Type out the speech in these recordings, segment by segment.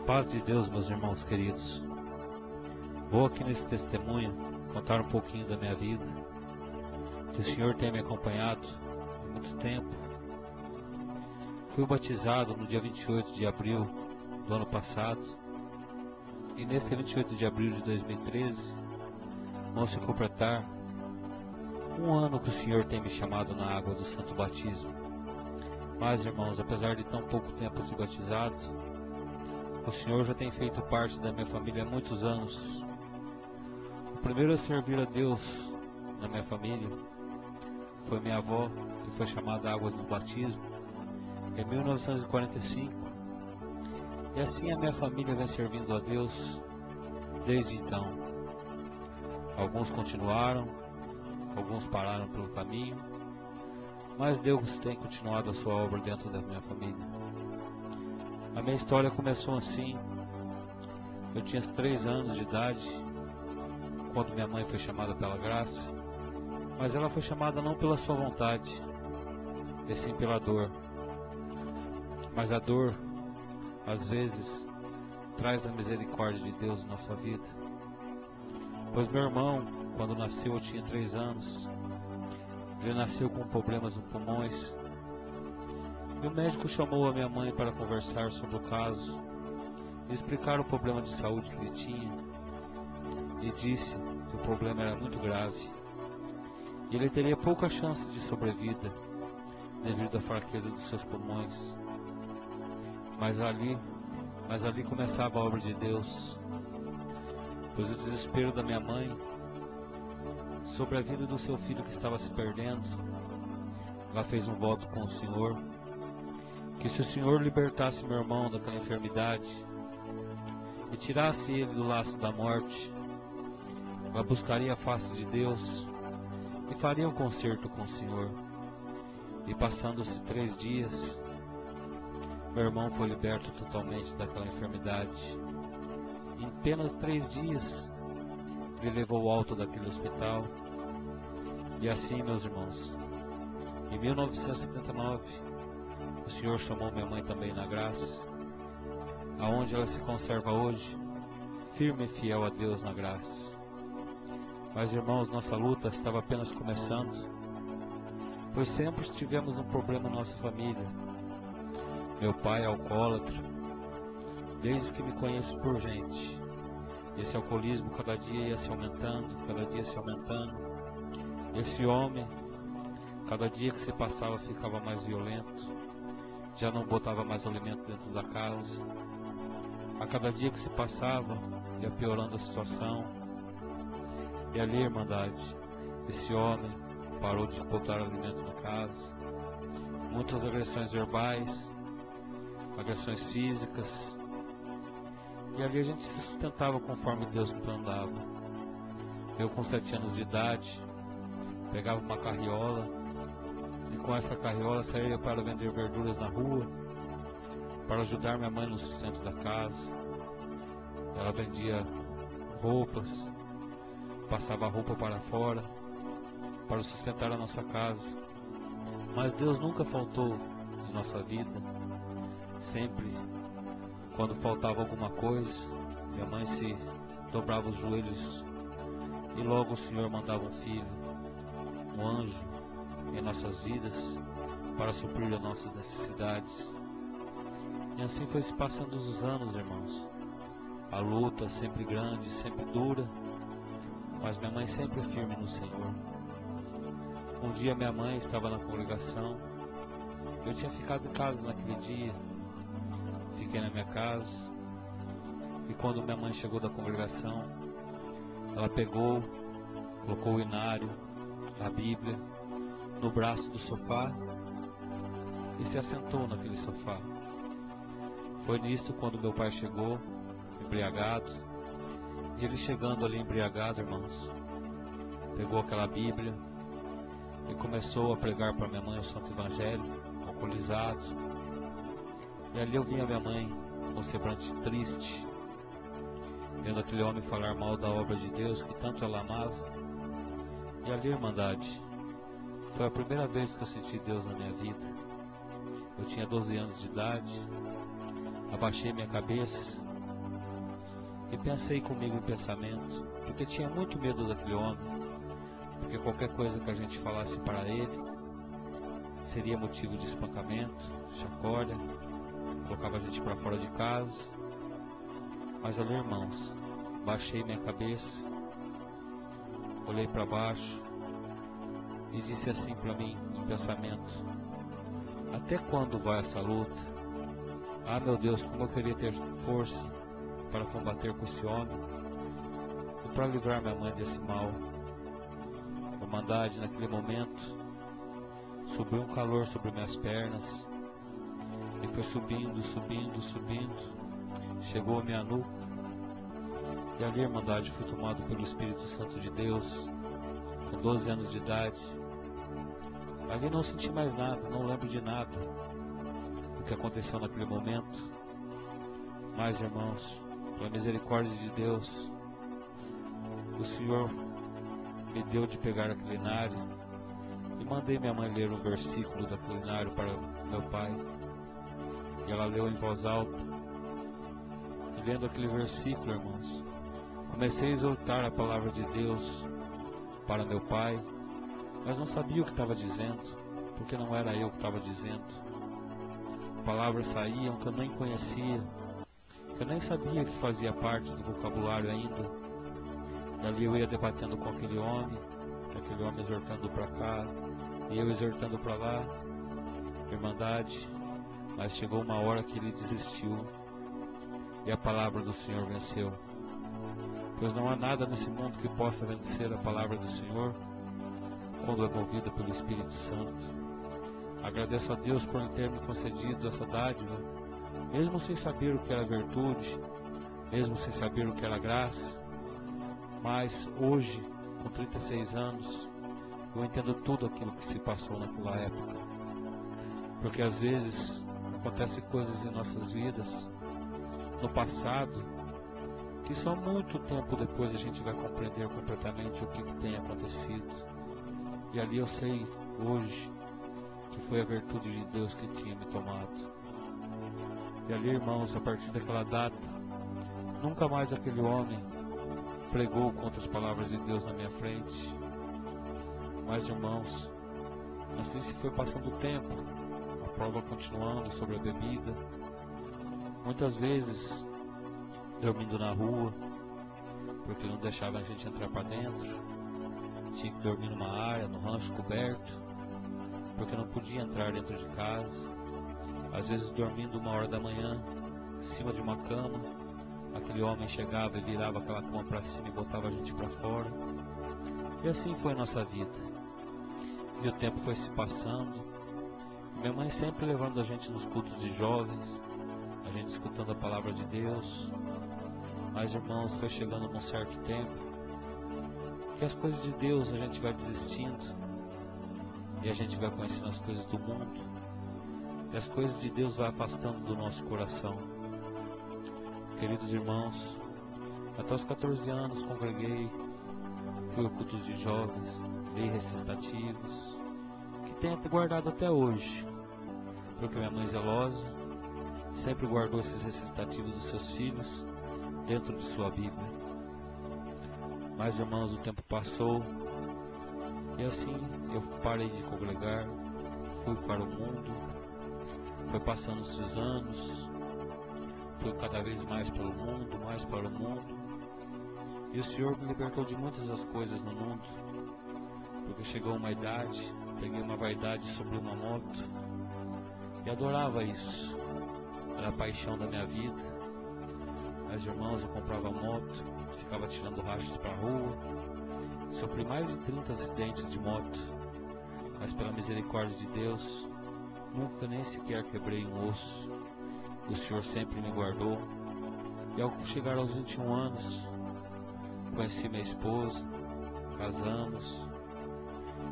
Paz de Deus, meus irmãos queridos. Vou aqui nesse testemunho contar um pouquinho da minha vida, que o Senhor tem me acompanhado há muito tempo. Fui batizado no dia 28 de abril do ano passado, e nesse 28 de abril de 2013, vão se completar um ano que o Senhor tem me chamado na água do Santo Batismo. Mas, irmãos, apesar de tão pouco tempo de batizado, o Senhor já tem feito parte da minha família há muitos anos. O primeiro a servir a Deus na minha família foi minha avó, que foi chamada Água do Batismo em 1945. E assim a minha família vem servindo a Deus desde então. Alguns continuaram, alguns pararam pelo caminho, mas Deus tem continuado a sua obra dentro da minha família. A minha história começou assim. Eu tinha 3 anos de idade quando minha mãe foi chamada pela graça, mas ela foi chamada não pela sua vontade, e sim pela dor. Mas a dor, às vezes, traz a misericórdia de Deus em nossa vida. Pois meu irmão, quando nasceu, eu tinha 3 anos. Ele nasceu com problemas nos pulmões. E o médico chamou a minha mãe para conversar sobre o caso e explicar o problema de saúde que ele tinha. E disse que o problema era muito grave e ele teria pouca chance de sobrevida devido à fraqueza dos seus pulmões. Mas ali começava a obra de Deus, pois o desespero da minha mãe sobre a vida do seu filho que estava se perdendo, ela fez um voto com o Senhor, que se o Senhor libertasse meu irmão daquela enfermidade e tirasse ele do laço da morte, ela buscaria a face de Deus e faria um concerto com o Senhor. E passando-se 3 dias, meu irmão foi liberto totalmente daquela enfermidade. Em apenas 3 dias, ele levou o alto daquele hospital. E assim, meus irmãos, em 1979, o Senhor chamou minha mãe também na graça, aonde ela se conserva hoje, firme e fiel a Deus na graça. Mas, irmãos, nossa luta estava apenas começando, pois sempre tivemos um problema na nossa família. Meu pai é alcoólatra, desde que me conheço por gente. Esse alcoolismo cada dia ia se aumentando, cada dia se aumentando. Esse homem, cada dia que se passava, ficava mais violento, já não botava mais alimento dentro da casa. A cada dia que se passava, ia piorando a situação. E ali, irmandade, esse homem parou de botar alimento na casa. Muitas agressões verbais, agressões físicas. E ali a gente se sustentava conforme Deus me mandava. Eu com 7 anos de idade, pegava uma carriola e com essa carriola saía para vender verduras na rua, para ajudar minha mãe no sustento da casa. Ela vendia roupas, passava a roupa para fora, para sustentar a nossa casa. Mas Deus nunca faltou em nossa vida. Sempre, quando faltava alguma coisa, minha mãe se dobrava os joelhos e logo o Senhor mandava um filho, um anjo em nossas vidas para suprir as nossas necessidades. E assim foi se passando os anos, irmãos. A luta sempre grande, sempre dura, mas minha mãe sempre firme no Senhor. Um dia minha mãe estava na congregação. Eu tinha ficado em casa naquele dia. Fiquei na minha casa. E quando minha mãe chegou da congregação, ela pegou, colocou o inário, a Bíblia, no braço do sofá e se assentou naquele sofá. Foi nisto quando meu pai chegou, embriagado. E ele chegando ali embriagado, irmãos, pegou aquela Bíblia e começou a pregar para minha mãe o Santo Evangelho, alcoolizado. E ali eu vi a minha mãe com semblante triste, vendo aquele homem falar mal da obra de Deus que tanto ela amava. E ali, irmandade, foi a primeira vez que eu senti Deus na minha vida. Eu tinha 12 anos de idade, abaixei minha cabeça E pensei comigo em pensamento, porque tinha muito medo daquele homem, porque qualquer coisa que a gente falasse para ele seria motivo de espancamento, chacota, colocava a gente para fora de casa. Mas ali, irmãos, baixei minha cabeça, olhei para baixo e disse assim para mim em pensamento: até quando vai essa luta? Ah, meu Deus, como eu queria ter força para combater com esse homem e para livrar minha mãe desse mal. A Irmandade, naquele momento, subiu um calor sobre minhas pernas e foi subindo, subindo, subindo, chegou a minha nuca. E ali, Irmandade, fui tomado pelo Espírito Santo de Deus, com 12 anos de idade. Ali não senti mais nada, não lembro de nada do que aconteceu naquele momento. Mas, irmãos, pela misericórdia de Deus, o Senhor me deu de pegar a culinária e mandei minha mãe ler um versículo da culinária para meu pai. E ela leu em voz alta. E lendo aquele versículo, irmãos, comecei a exortar a palavra de Deus para meu pai, mas não sabia o que estava dizendo, porque não era eu que estava dizendo. Palavras saíam que eu nem conhecia, que eu nem sabia que fazia parte do vocabulário ainda. E ali eu ia debatendo com aquele homem exortando para cá, e eu exortando para lá, Irmandade. Mas chegou uma hora que ele desistiu, e a palavra do Senhor venceu. Pois não há nada nesse mundo que possa vencer a palavra do Senhor, quando é movida pelo Espírito Santo. Agradeço a Deus por ter me concedido essa dádiva, mesmo sem saber o que era virtude, mesmo sem saber o que era graça. Mas hoje, com 36 anos, eu entendo tudo aquilo que se passou naquela época. Porque às vezes acontecem coisas em nossas vidas, no passado, que só muito tempo depois a gente vai compreender completamente o que tem acontecido. E ali eu sei, hoje, que foi a virtude de Deus que tinha me tomado. E ali, irmãos, a partir daquela data, nunca mais aquele homem pregou contra as palavras de Deus na minha frente. Mas, irmãos, assim se foi passando o tempo, a prova continuando sobre a bebida. Muitas vezes, dormindo na rua, porque não deixava a gente entrar para dentro. Tinha que dormir numa área, no rancho coberto, porque não podia entrar dentro de casa. Às vezes dormindo 1h da manhã, em cima de uma cama, aquele homem chegava e virava aquela cama para cima e botava a gente para fora. E assim foi a nossa vida. E o tempo foi se passando. Minha mãe sempre levando a gente nos cultos de jovens, a gente escutando a palavra de Deus. Mas, irmãos, foi chegando num certo tempo que as coisas de Deus a gente vai desistindo, e a gente vai conhecendo as coisas do mundo, e as coisas de Deus vai afastando do nosso coração. Queridos irmãos, até os 14 anos congreguei, fui ao culto de jovens, dei recitativos, que tenho guardado até hoje, porque minha mãe zelosa sempre guardou esses recitativos dos seus filhos dentro de sua Bíblia. Mas, irmãos, o tempo passou, e assim eu parei de congregar, fui para o mundo, foi passando os anos, fui cada vez mais pelo mundo, mais para o mundo, e o Senhor me libertou de muitas das coisas no mundo, porque chegou uma idade, peguei uma vaidade sobre uma moto, e adorava isso, era a paixão da minha vida. Mas, irmãos, eu comprava moto, ficava tirando rachas para a rua, sofri mais de 30 acidentes de moto, mas pela misericórdia de Deus, nunca nem sequer quebrei um osso. O Senhor sempre me guardou. E ao chegar aos 21 anos, conheci minha esposa, casamos,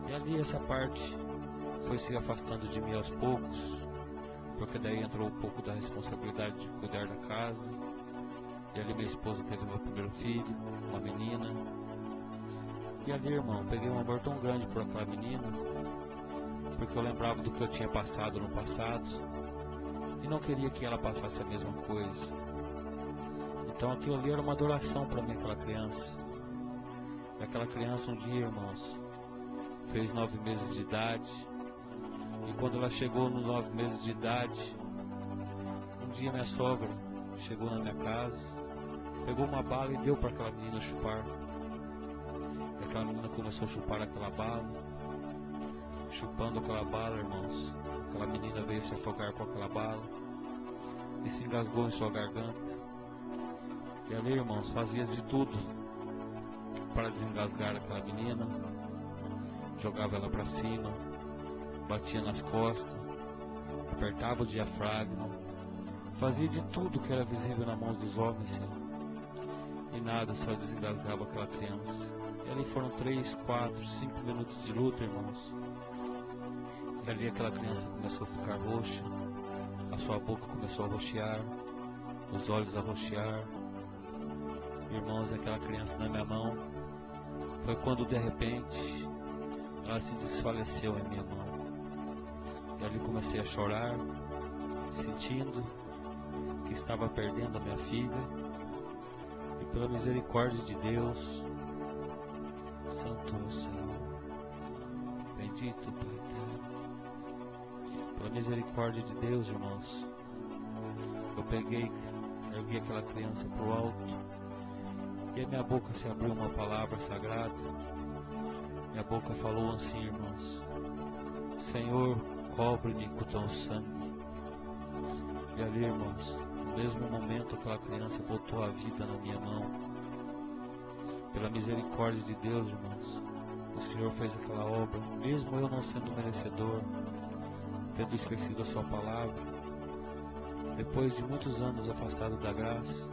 e ali essa parte foi se afastando de mim aos poucos, porque daí entrou um pouco da responsabilidade de cuidar da casa. E ali minha esposa teve meu primeiro filho, uma menina. E ali, irmão, peguei um amor tão grande por aquela menina, porque eu lembrava do que eu tinha passado no passado, e não queria que ela passasse a mesma coisa. Então aquilo ali era uma adoração para mim, aquela criança. E aquela criança um dia, irmãos, fez 9 meses de idade. E quando ela chegou nos 9 meses de idade, um dia minha sogra chegou na minha casa, pegou uma bala e deu para aquela menina chupar. E aquela menina começou a chupar aquela bala. Chupando aquela bala, irmãos, aquela menina veio se afogar com aquela bala e se engasgou em sua garganta. E ali, irmãos, fazia de tudo para desengasgar aquela menina. Jogava ela para cima, batia nas costas, apertava o diafragma, fazia de tudo que era visível na mão dos homens, Senhor. E nada, só desengasgava aquela criança. E ali foram 3, 4, 5 minutos de luta, irmãos. E ali aquela criança começou a ficar roxa, a sua boca começou a roxear, os olhos a roxear. Irmãos, aquela criança na minha mão, foi quando de repente ela se desfaleceu em minha mão. E ali comecei a chorar, sentindo que estava perdendo a minha filha. E pela misericórdia de Deus, Santo Senhor, bendito Pai eterno, pela misericórdia de Deus, irmãos, eu peguei, ergui aquela criança para o alto, e a minha boca se abriu uma palavra sagrada. Minha boca falou assim, irmãos: Senhor, cobre-me com teu sangue. E ali, irmãos, no mesmo momento aquela criança voltou à vida na minha mão. Pela misericórdia de Deus, irmãos, o Senhor fez aquela obra, mesmo eu não sendo merecedor, tendo esquecido a sua palavra. Depois de muitos anos afastado da graça,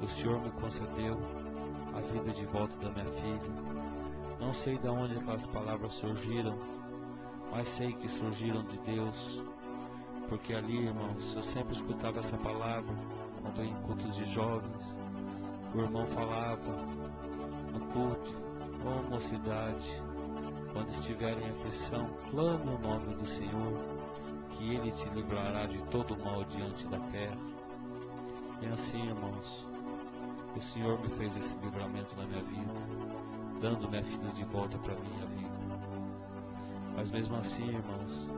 o Senhor me concedeu a vida de volta da minha filha. Não sei de onde aquelas palavras surgiram, mas sei que surgiram de Deus, porque ali, irmãos, eu sempre escutava essa palavra quando ia em cultos de jovens. O irmão falava no culto: ó mocidade, quando estiver em aflição, clame o nome do Senhor, que Ele te livrará de todo o mal diante da terra. E assim, irmãos, o Senhor me fez esse livramento na minha vida, dando minha filha de volta para a minha vida. Mas mesmo assim, irmãos,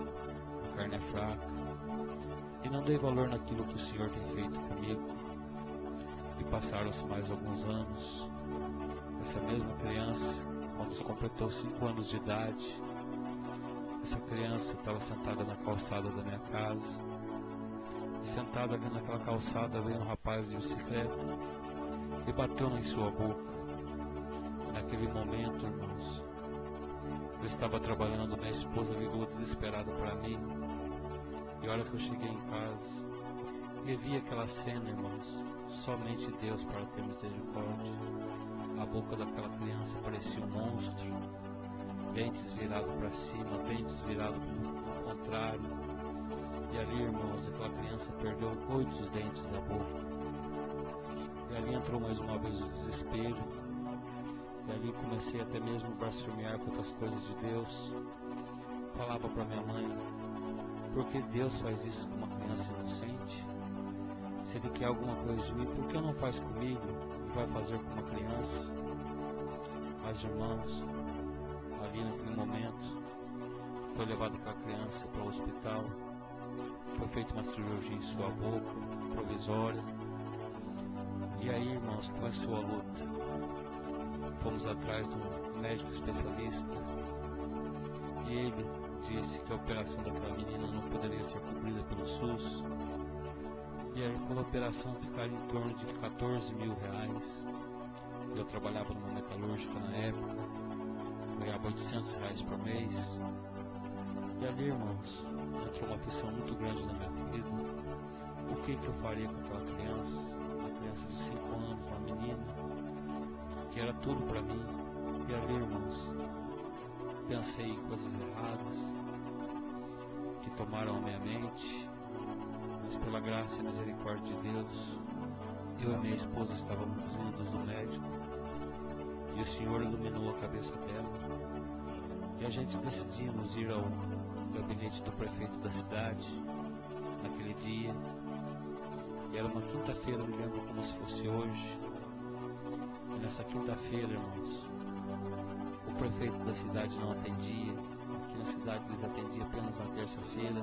a carne é fraca, e não dei valor naquilo que o Senhor tem feito comigo. E passaram-se mais alguns anos. Essa mesma criança, quando completou 5 anos de idade, essa criança estava sentada na calçada da minha casa. E sentada ali naquela calçada veio um rapaz de bicicleta e bateu em sua boca. E naquele momento, irmãos, eu estava trabalhando, minha esposa ligou desesperada para mim. E a hora que eu cheguei em casa e vi aquela cena, irmãos, somente Deus para ter misericórdia. A boca daquela criança parecia um monstro, dentes virados para cima, dentes virados para o contrário. E ali, irmãos, aquela criança perdeu 8 dentes da boca. E ali entrou mais uma vez o desespero. E ali comecei até mesmo a blasfemiar contra as coisas de Deus. Falava para minha mãe: por que Deus faz isso com uma criança inocente? Se Ele quer alguma coisa de mim, por que não faz comigo e vai fazer com uma criança? Mas, irmãos, ali naquele momento, foi levada aquela criança para o hospital. Foi feita uma cirurgia em sua boca, provisória. E aí, irmãos, começou a luta. Fomos atrás de um médico especialista. E ele disse que a operação daquela menina não poderia ser cobrida pelo SUS. E aí, pela operação, ficaria em torno de 14 mil reais. Eu trabalhava numa metalúrgica na época, ganhava 800 reais por mês. E ali, irmãos, entrou uma aflição muito grande na minha vida. O que eu faria com aquela criança? Uma criança de 5 anos, uma menina, que era tudo para mim. E ali, irmãos, pensei em coisas erradas que tomaram a minha mente, mas pela graça e misericórdia de Deus, eu e minha esposa estávamos juntos no médico, e o Senhor iluminou a cabeça dela, e a gente decidimos ir ao gabinete do prefeito da cidade naquele dia. E Era uma quinta-feira, me lembro como se fosse hoje. E nessa quinta-feira, irmãos, o prefeito da cidade não atendia. Aqui na cidade eles atendiam apenas na terça-feira.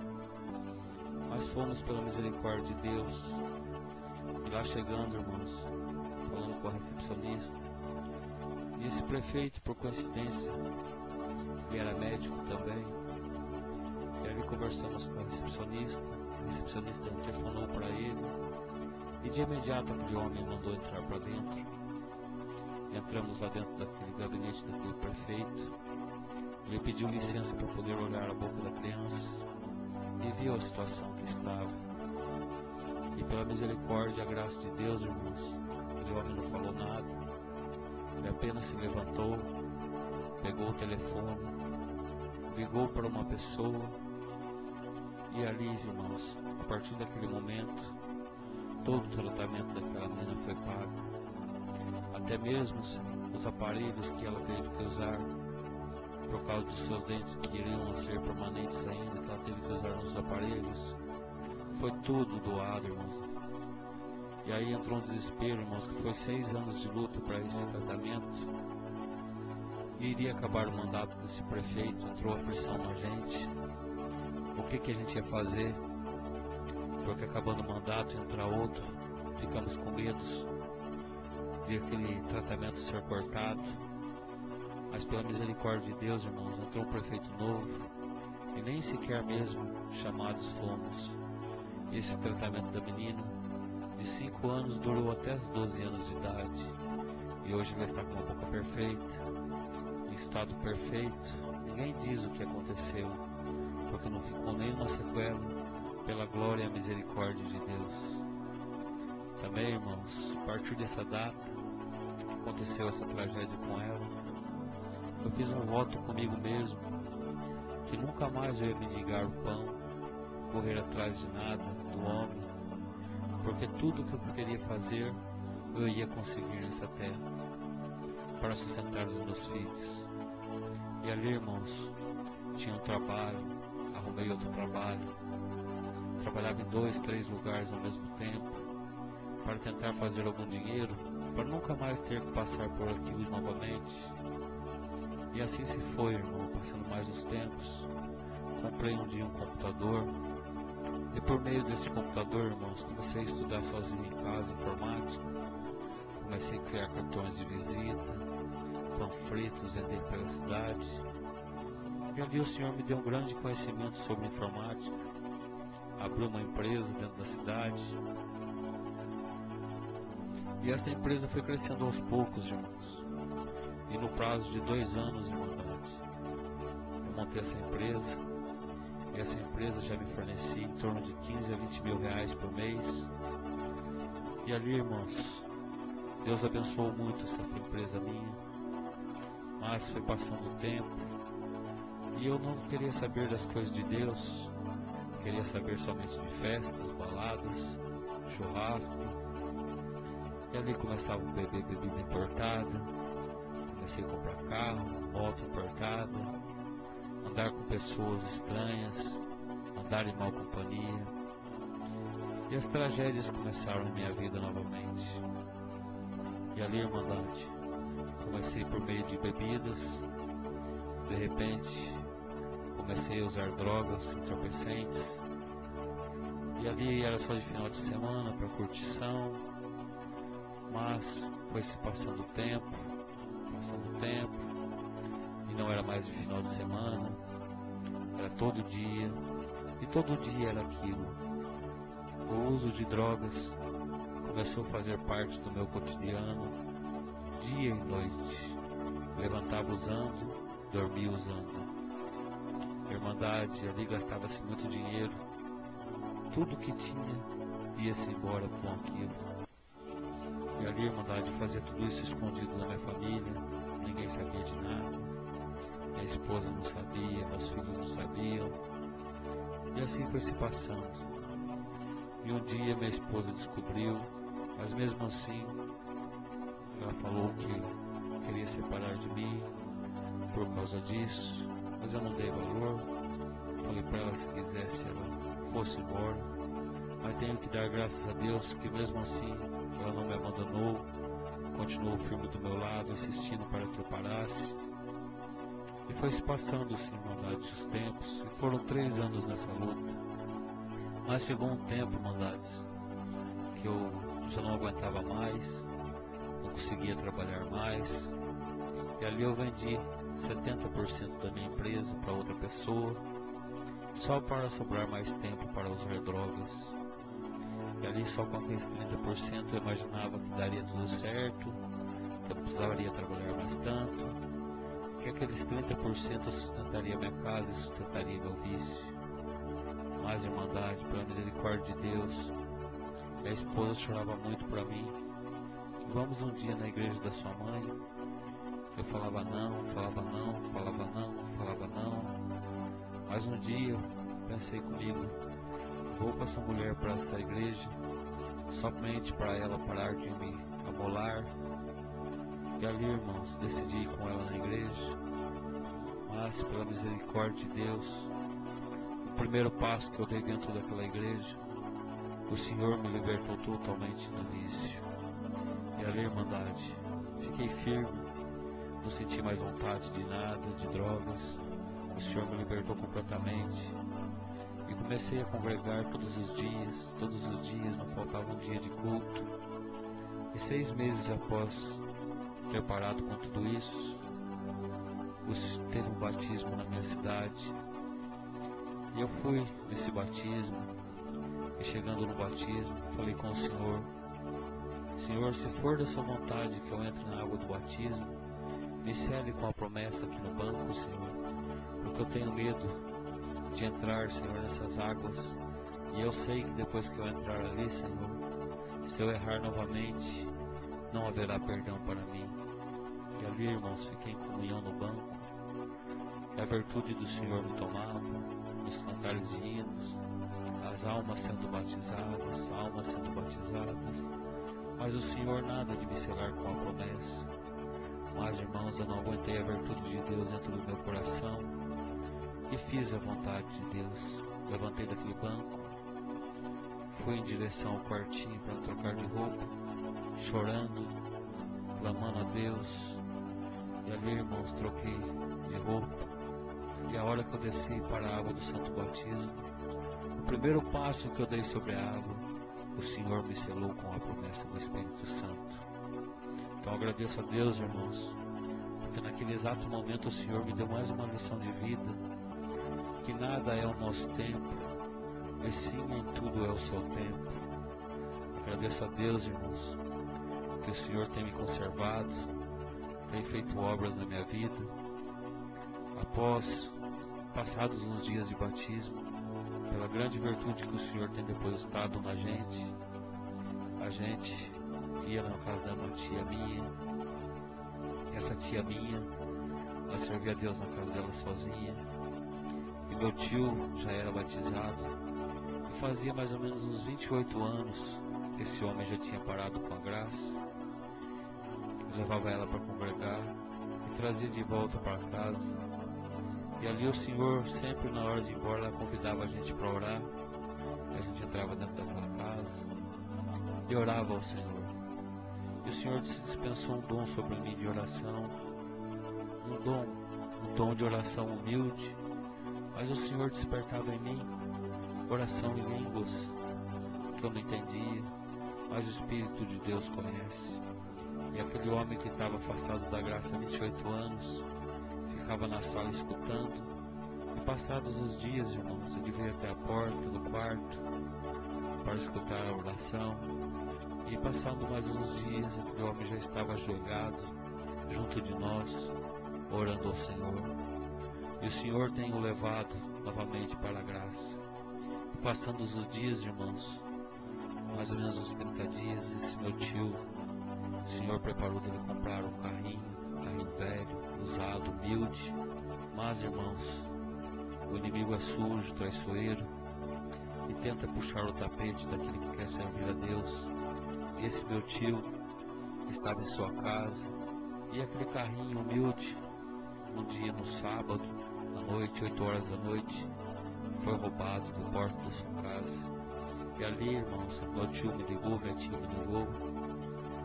Mas fomos pela misericórdia de Deus. E lá chegando, irmãos, falando com a recepcionista. E esse prefeito, por coincidência, ele era médico também. E aí conversamos com a recepcionista telefonou para ele. E de imediato aquele homem mandou entrar para dentro. Entramos lá dentro daquele gabinete daquele prefeito. Ele pediu licença para poder olhar a boca da criança e viu a situação que estava. E pela misericórdia e a graça de Deus, irmãos, aquele homem não falou nada. Ele apenas se levantou, pegou o telefone, ligou para uma pessoa. E ali, irmãos, a partir daquele momento, todo o tratamento daquela menina foi pago. Até mesmo os aparelhos que ela teve que usar, por causa dos seus dentes que iriam ser permanentes ainda, que ela teve que usar nos aparelhos, foi tudo doado, irmãos. E aí entrou um desespero, irmãos, que foi 6 anos de luta para esse tratamento. E iria acabar o mandato desse prefeito, entrou a pressão na gente. O que a gente ia fazer? Porque acabando o mandato, entrar outro, ficamos com medo de aquele tratamento ser cortado. Mas pela misericórdia de Deus, irmãos, entrou um prefeito novo e nem sequer mesmo chamados fomos. Esse tratamento da menina de 5 anos durou até os 12 anos de idade. E hoje ela está com uma boca perfeita, em estado perfeito. Ninguém diz o que aconteceu, porque não ficou nenhuma sequela, pela glória e a misericórdia de Deus. Também, irmãos, a partir dessa data, aconteceu essa tragédia com ela, eu fiz um voto comigo mesmo, que nunca mais eu ia mendigar o pão, correr atrás de nada, do homem, porque tudo que eu queria fazer, eu ia conseguir nessa terra, para sustentar os meus filhos. E ali, irmãos, tinha um trabalho, arrumei outro trabalho, trabalhava em 2, 3 lugares ao mesmo tempo, para tentar fazer algum dinheiro, para nunca mais ter que passar por aquilo novamente. E assim se foi, irmão, passando mais os tempos. Comprei um dia um computador, e por meio desse computador, irmãos, comecei a estudar sozinho em casa, informática. Comecei a criar cartões de visita, panfletos, vender pela cidade. E ali o Senhor me deu um grande conhecimento sobre informática. Abriu uma empresa dentro da cidade. E essa empresa foi crescendo aos poucos, irmãos. E no prazo de 2 anos, irmandade, eu montei essa empresa. E essa empresa já me fornecia em torno de 15 a 20 mil reais por mês. E ali, irmãos, Deus abençoou muito essa empresa minha. Mas foi passando o tempo e eu não queria saber das coisas de Deus. Queria saber somente de festas, baladas, churrasco. E ali começava a beber bebida importada. Comecei a comprar carro, moto importada, andar com pessoas estranhas, andar em má companhia. E as tragédias começaram na minha vida novamente. E ali, irmandade, comecei por meio de bebidas. De repente, comecei a usar drogas entorpecentes. E ali era só de final de semana para curtição. Mas foi se passando o tempo, e não era mais de final de semana, era todo dia, e todo dia era aquilo. O uso de drogas começou a fazer parte do meu cotidiano, dia e noite. Levantava usando, dormia usando. Irmandade, ali gastava-se muito dinheiro, tudo que tinha ia-se embora com aquilo. E ali, irmandade, fazia tudo isso escondido da minha família, ninguém sabia de nada, minha esposa não sabia, meus filhos não sabiam, e assim foi se passando. E um dia minha esposa descobriu, mas mesmo assim, ela falou que queria separar de mim por causa disso, mas eu não dei valor. Falei para ela, se quisesse ela fosse embora, Mas tenho que dar graças a Deus que mesmo assim ela não me abandonou, continuou firme do meu lado, assistindo para que eu parasse. E foi se passando sim, irmandade, os tempos, e foram 3 anos nessa luta. Mas chegou um tempo, irmandades, que eu já não aguentava mais, não conseguia trabalhar mais, e ali eu vendi 70% da minha empresa para outra pessoa, só para sobrar mais tempo para usar drogas. E ali só com aqueles 30% eu imaginava que daria tudo certo, que eu não precisaria trabalhar mais tanto, que aqueles 30% sustentaria minha casa e sustentaria meu vício. Mas, irmandade, pela misericórdia de Deus, minha esposa chorava muito para mim. Vamos um dia na igreja da sua mãe. Eu falava não, falava não, falava não, falava não. Mas um dia eu pensei comigo, vou com essa mulher para essa igreja, somente para ela parar de me amolar. E ali, irmãos, decidi ir com ela na igreja. Mas, pela misericórdia de Deus, o primeiro passo que eu dei dentro daquela igreja, o Senhor me libertou totalmente do vício. E ali, irmandade, fiquei firme, não senti mais vontade de nada, de drogas. O Senhor me libertou completamente. E comecei a congregar todos os dias, não faltava um dia de culto. E 6 meses após ter parado com tudo isso, teve um batismo na minha cidade. E eu fui nesse batismo, e chegando no batismo, falei com o Senhor: Senhor, se for da sua vontade que eu entre na água do batismo, me cele com a promessa aqui no banco, Senhor, porque eu tenho medo de entrar, Senhor, nessas águas, e eu sei que depois que eu entrar ali, Senhor, se eu errar novamente, não haverá perdão para mim. E ali, irmãos, fiquei em comunhão no banco, e a virtude do Senhor me tomava, nos cantares de hinos, as almas sendo batizadas, mas o Senhor nada de me selar com a promessa. Mas, irmãos, eu não aguentei a virtude de Deus dentro do meu coração e fiz a vontade de Deus. Levantei daquele banco, fui em direção ao quartinho para trocar de roupa, chorando, clamando a Deus. E ali, irmãos, troquei de roupa. E a hora que eu desci para a água do Santo Batismo, o primeiro passo que eu dei sobre a água, o Senhor me selou com a promessa do Espírito Santo. Então agradeço a Deus, irmãos, porque naquele exato momento o Senhor me deu mais uma lição de vida, que nada é o nosso tempo, e sim em tudo é o seu tempo. Agradeço a Deus, irmãos, que o Senhor tem me conservado, tem feito obras na minha vida. Após passados uns dias de batismo, pela grande virtude que o Senhor tem depositado na gente, a gente ia na casa de uma tia minha. Essa tia minha, ela servia a Deus na casa dela sozinha, e meu tio já era batizado, e fazia mais ou menos uns 28 anos que esse homem já tinha parado com a graça. Eu levava ela para congregar e trazia de volta para casa. E ali o Senhor, sempre na hora de ir embora, ela convidava a gente para orar. A gente entrava dentro daquela casa e orava ao Senhor. E o Senhor dispensou um dom sobre mim de oração, um dom de oração humilde, mas o Senhor despertava em mim oração em línguas que eu não entendia, mas o Espírito de Deus conhece. E aquele homem que estava afastado da graça há 28 anos, ficava na sala escutando, e passados os dias, irmãos, ele veio até a porta do quarto para escutar a oração. E passando mais uns dias, aquele homem já estava ajoelhado junto de nós, orando ao Senhor. E o Senhor tem o levado novamente para a graça. E passando os dias, irmãos, mais ou menos uns 30 dias, esse meu tio, o Senhor preparou dele comprar um carrinho velho, usado, humilde. Mas, irmãos, o inimigo é sujo, traiçoeiro, e tenta puxar o tapete daquele que quer servir a Deus. Esse meu tio estava em sua casa, e aquele carrinho humilde, um dia no sábado, à noite, 8 horas da noite, foi roubado da porta da sua casa. E ali, irmãos, meu tio me ligou, minha tia me ligou,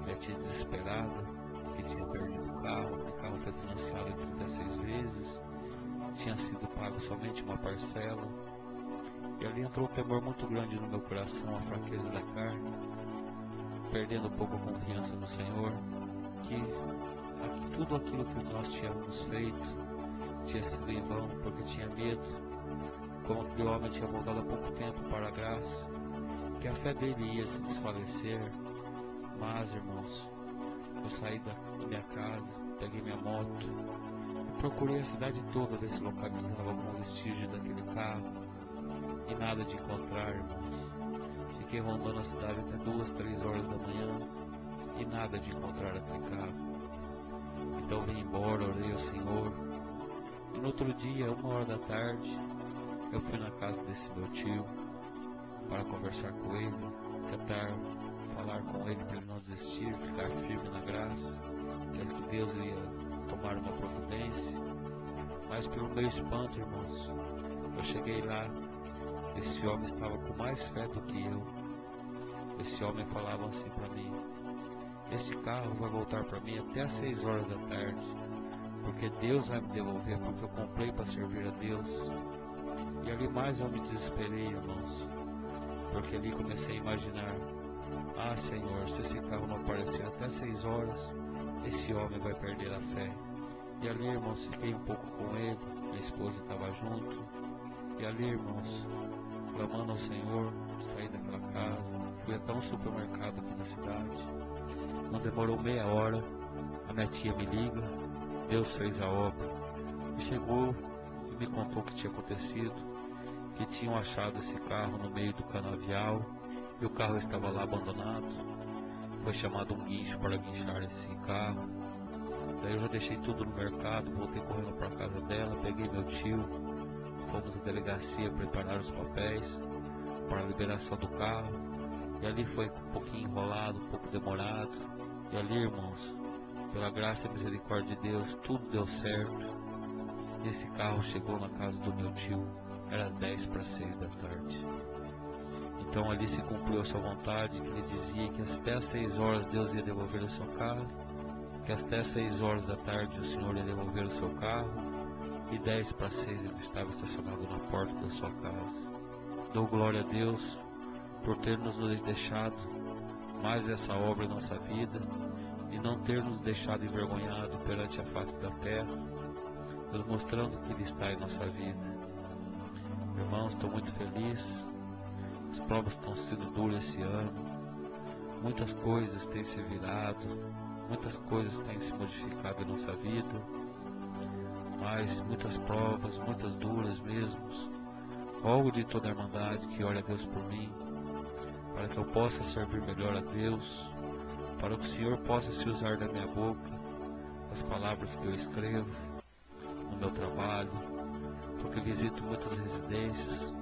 minha tia desesperada, que tinha perdido o carro foi financiado em 36 vezes, tinha sido pago somente uma parcela. E ali entrou um temor muito grande no meu coração, a fraqueza da carne, perdendo um pouco a confiança no Senhor, que tudo aquilo que nós tínhamos feito tinha sido em vão, porque tinha medo, como aquele homem tinha voltado há pouco tempo para a graça, que a fé dele ia se desfalecer. Mas, irmãos, eu saí da minha casa, peguei minha moto, procurei a cidade toda ver se localizava algum vestígio daquele carro, e nada de encontrar, irmãos. Fiquei rondando a cidade até 2, 3 horas da manhã, e nada de encontrar aquele carro. Então vim embora, orei ao Senhor, e no outro dia, 1 hora da tarde, eu fui na casa desse meu tio, para conversar com ele, tentar falar com ele para ele não desistir, ficar firme na graça, que Deus ia tomar uma providência. Mas pelo meu espanto, irmãos, eu cheguei lá, esse homem estava com mais fé do que eu. Esse homem falava assim para mim: esse carro vai voltar para mim até às 6 horas da tarde, porque Deus vai me devolver, porque eu comprei para servir a Deus. E ali mais eu me desesperei, irmãos, porque ali comecei a imaginar: ah, Senhor, se esse carro não aparecer até 6 horas, esse homem vai perder a fé. E ali, irmãos, fiquei um pouco com ele, minha esposa estava junto, e ali, irmãos, clamando ao Senhor, saí daquela casa, fui até um supermercado aqui na cidade. Não demorou meia hora, a minha tia me liga, Deus fez a obra, e chegou e me contou o que tinha acontecido, que tinham achado esse carro no meio do canavial, e o carro estava lá abandonado. Foi chamado um guincho para guinchar esse carro. Daí eu já deixei tudo no mercado, voltei correndo para a casa dela, peguei meu tio, fomos à delegacia preparar os papéis para a liberação do carro. E ali foi um pouquinho enrolado, um pouco demorado. E ali, irmãos, pela graça e misericórdia de Deus, tudo deu certo. E esse carro chegou na casa do meu tio, era 10 para 6 da tarde. Então ali se cumpriu a sua vontade, que ele dizia que até às 6 horas Deus ia devolver o seu carro, que até às 6 horas da tarde o Senhor ia devolver o seu carro, e 10 para 6 ele estava estacionado na porta da sua casa. Dou glória a Deus por ter nos deixado mais essa obra em nossa vida, e não ter nos deixado envergonhado perante a face da terra, nos mostrando que Ele está em nossa vida. Irmãos, estou muito feliz. As provas estão sendo duras esse ano, muitas coisas têm se virado, muitas coisas têm se modificado em nossa vida, mas muitas provas, muitas duras mesmo. Rogo de toda a irmandade que ore a Deus por mim, para que eu possa servir melhor a Deus, para que o Senhor possa se usar da minha boca, as palavras que eu escrevo no meu trabalho, porque visito muitas residências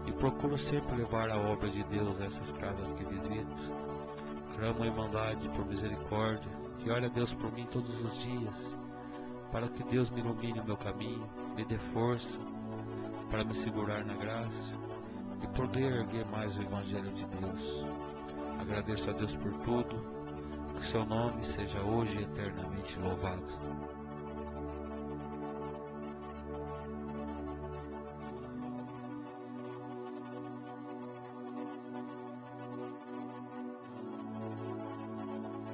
e procuro sempre levar a obra de Deus a essas casas que visito. Clamo a irmandade por misericórdia e ore a Deus por mim todos os dias, para que Deus me ilumine o meu caminho, me dê força para me segurar na graça e poder erguer mais o Evangelho de Deus. Agradeço a Deus por tudo, que seu nome seja hoje e eternamente louvado.